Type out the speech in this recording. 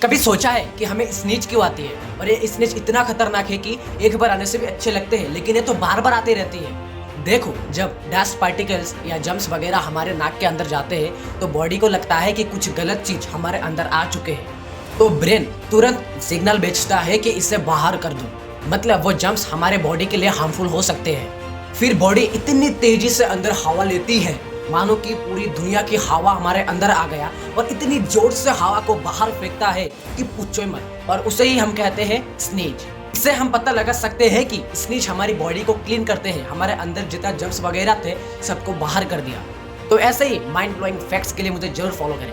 कभी सोचा है कि हमें स्नीज क्यों आती है? और ये स्नीज इतना खतरनाक है कि एक बार आने से भी अच्छे लगते हैं, लेकिन ये तो बार बार आती रहती है। देखो, जब डस्ट पार्टिकल्स या जम्स वगैरह हमारे नाक के अंदर जाते हैं तो बॉडी को लगता है कि कुछ गलत चीज हमारे अंदर आ चुके हैं, तो ब्रेन तुरंत सिग्नल भेजता है कि इसे बाहर कर दो। मतलब वो जम्स हमारे बॉडी के लिए हार्मफुल हो सकते हैं। फिर बॉडी इतनी तेजी से अंदर हवा लेती है मानो कि पूरी दुनिया की हवा हमारे अंदर आ गया, और इतनी जोर से हवा को बाहर फेंकता है कि पूछो मत। और उसे ही हम कहते हैं स्नीज। इससे हम पता लगा सकते हैं कि स्नीज हमारी बॉडी को क्लीन करते हैं, हमारे अंदर जितना जम्स वगैरह थे सबको बाहर कर दिया। तो ऐसे ही माइंड ब्लोइंग फैक्ट्स के लिए मुझे जरूर फॉलो करें।